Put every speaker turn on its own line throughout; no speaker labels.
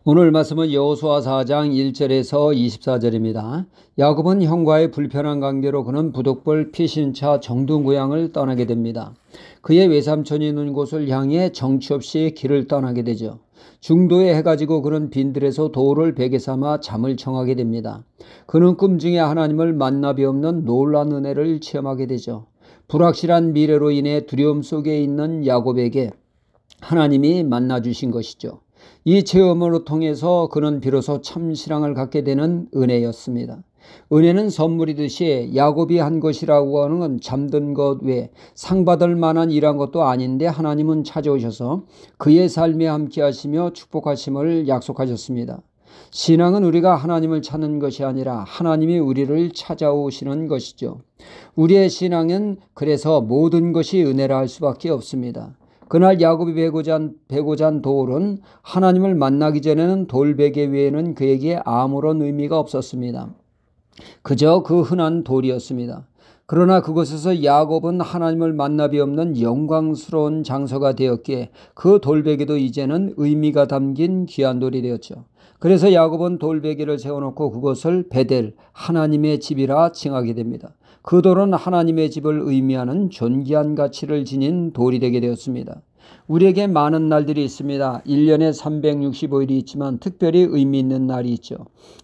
오늘 말씀은 여호수아 4장 1절에서 24절입니다. 야곱은 형과의 불편한 관계로 그는 부득불 피신차 정둥구양을 떠나게 됩니다. 그의 외삼촌이 있는 곳을 향해 정치 없이 길을 떠나게 되죠. 중도에 해가 지고 그는 빈들에서 돌을 베개 삼아 잠을 청하게 됩니다. 그는 꿈 중에 하나님을 만나 뵈없는 놀라운 은혜를 체험하게 되죠. 불확실한 미래로 인해 두려움 속에 있는 야곱에게 하나님이 만나 주신 것이죠. 이 체험으로 통해서 그는 비로소 참 신앙을 갖게 되는 은혜였습니다. 은혜는 선물이듯이 야곱이 한 것이라고 하는 건 잠든 것 외에 상 받을 만한 일한 것도 아닌데 하나님은 찾아오셔서 그의 삶에 함께 하시며 축복하심을 약속하셨습니다. 신앙은 우리가 하나님을 찾는 것이 아니라 하나님이 우리를 찾아오시는 것이죠. 우리의 신앙은 그래서 모든 것이 은혜라 할 수밖에 없습니다. 그날 야곱이 베고자 한 돌은 하나님을 만나기 전에는 돌베개 외에는 그에게 아무런 의미가 없었습니다. 그저 그 흔한 돌이었습니다. 그러나 그곳에서 야곱은 하나님을 만나 뵈없는 영광스러운 장소가 되었기에 그 돌베개도 이제는 의미가 담긴 귀한 돌이 되었죠. 그래서 야곱은 돌베개를 세워놓고 그것을 베델, 하나님의 집이라 칭하게 됩니다. 그 돌은 하나님의 집을 의미하는 존귀한 가치를 지닌 돌이 되게 되었습니다. 우리에게 많은 날들이 있습니다. 1년에 365일이 있지만 특별히 의미 있는 날이 있죠.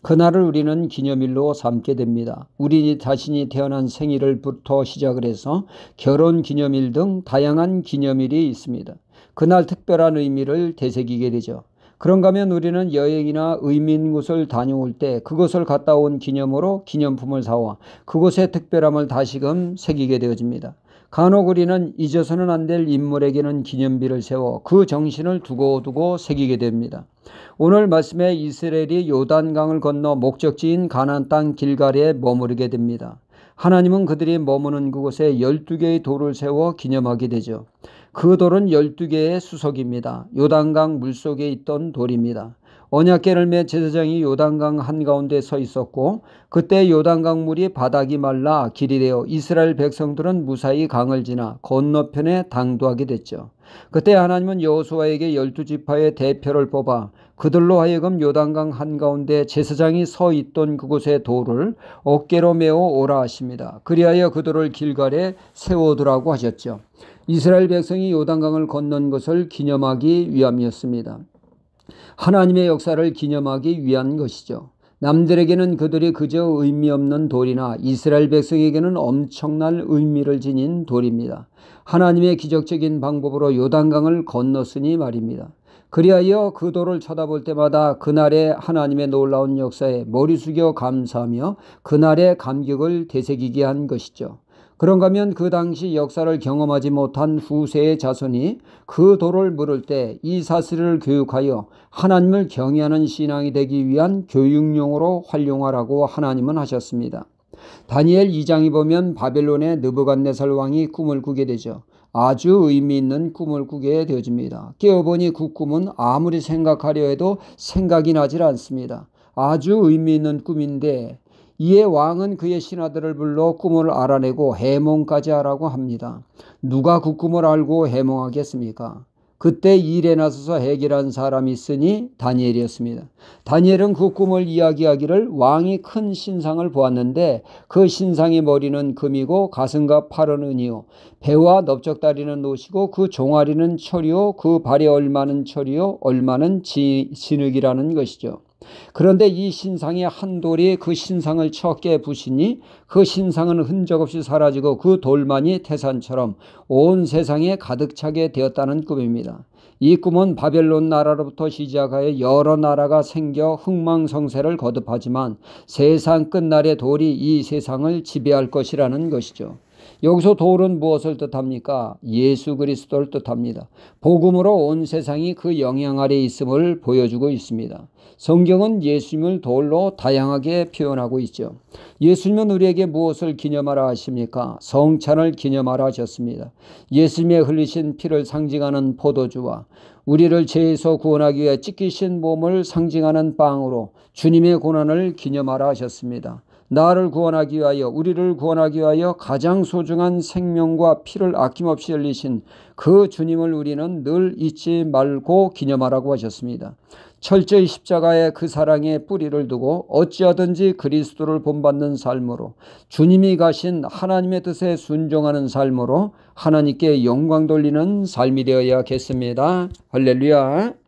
그날을 우리는 기념일로 삼게 됩니다. 우리 자신이 태어난 생일부터 시작을 해서 결혼 기념일 등 다양한 기념일이 있습니다. 그날 특별한 의미를 되새기게 되죠. 그런가 하면 우리는 여행이나 의미 있는 곳을 다녀올 때 그곳을 갔다 온 기념으로 기념품을 사와 그곳의 특별함을 다시금 새기게 되어집니다. 간혹 우리는 잊어서는 안 될 인물에게는 기념비를 세워 그 정신을 두고두고 새기게 됩니다. 오늘 말씀에 이스라엘이 요단강을 건너 목적지인 가나안 땅 길갈에 머무르게 됩니다. 하나님은 그들이 머무는 그곳에 12개의 돌을 세워 기념하게 되죠. 그 돌은 12개의 수석입니다. 요단강 물속에 있던 돌입니다. 언약궤를 맨 제사장이 요단강 한가운데 서 있었고 그때 요단강 물이 바닥이 말라 길이 되어 이스라엘 백성들은 무사히 강을 지나 건너편에 당도하게 됐죠. 그때 하나님은 여호수아에게 12지파의 대표를 뽑아 그들로 하여금 요단강 한가운데 제사장이 서 있던 그곳의 돌을 어깨로 메어 오라 하십니다. 그리하여 그들을 길갈에 세워두라고 하셨죠. 이스라엘 백성이 요단강을 건넌 것을 기념하기 위함이었습니다. 하나님의 역사를 기념하기 위한 것이죠. 남들에게는 그들이 그저 의미 없는 돌이나 이스라엘 백성에게는 엄청난 의미를 지닌 돌입니다. 하나님의 기적적인 방법으로 요단강을 건넜으니 말입니다. 그리하여 그 돌을 쳐다볼 때마다 그날의 하나님의 놀라운 역사에 머리 숙여 감사하며 그날의 감격을 되새기게 한 것이죠. 그런가 하면 그 당시 역사를 경험하지 못한 후세의 자손이 그 돌을 물을 때 이 사실을 교육하여 하나님을 경외하는 신앙이 되기 위한 교육용으로 활용하라고 하나님은 하셨습니다. 다니엘 2장에 보면 바벨론의 느부갓네살 왕이 꿈을 꾸게 되죠. 아주 의미 있는 꿈을 꾸게 되어집니다. 깨어보니 그 꿈은 아무리 생각하려 해도 생각이 나질 않습니다. 아주 의미 있는 꿈인데 이에 왕은 그의 신하들을 불러 꿈을 알아내고 해몽까지 하라고 합니다. 누가 그 꿈을 알고 해몽하겠습니까? 그때 일에 나서서 해결한 사람이 있으니 다니엘이었습니다. 다니엘은 그 꿈을 이야기하기를 왕이 큰 신상을 보았는데 그 신상의 머리는 금이고 가슴과 팔은 은이요 배와 넓적다리는 옷이고 그 종아리는 철이요 그 발에 얼마는 철이요 얼마는 진흙이라는 것이죠. 그런데 이 신상의 한 돌이 그 신상을 쳐 깨부시니 그 신상은 흔적 없이 사라지고 그 돌만이 태산처럼 온 세상에 가득 차게 되었다는 꿈입니다. 이 꿈은 바벨론 나라로부터 시작하여 여러 나라가 생겨 흥망성쇠를 거듭하지만 세상 끝날의 돌이 이 세상을 지배할 것이라는 것이죠. 여기서 돌은 무엇을 뜻합니까? 예수 그리스도를 뜻합니다. 복음으로 온 세상이 그 영향 아래 있음을 보여주고 있습니다. 성경은 예수님을 돌로 다양하게 표현하고 있죠. 예수님은 우리에게 무엇을 기념하라 하십니까? 성찬을 기념하라 하셨습니다. 예수님의 흘리신 피를 상징하는 포도주와 우리를 죄에서 구원하기 위해 찢기신 몸을 상징하는 빵으로 주님의 고난을 기념하라 하셨습니다. 나를 구원하기 위하여, 우리를 구원하기 위하여 가장 소중한 생명과 피를 아낌없이 흘리신 그 주님을 우리는 늘 잊지 말고 기념하라고 하셨습니다. 철저히 십자가의 그 사랑에 뿌리를 두고 어찌하든지 그리스도를 본받는 삶으로, 주님이 가신 하나님의 뜻에 순종하는 삶으로 하나님께 영광 돌리는 삶이 되어야겠습니다. 할렐루야.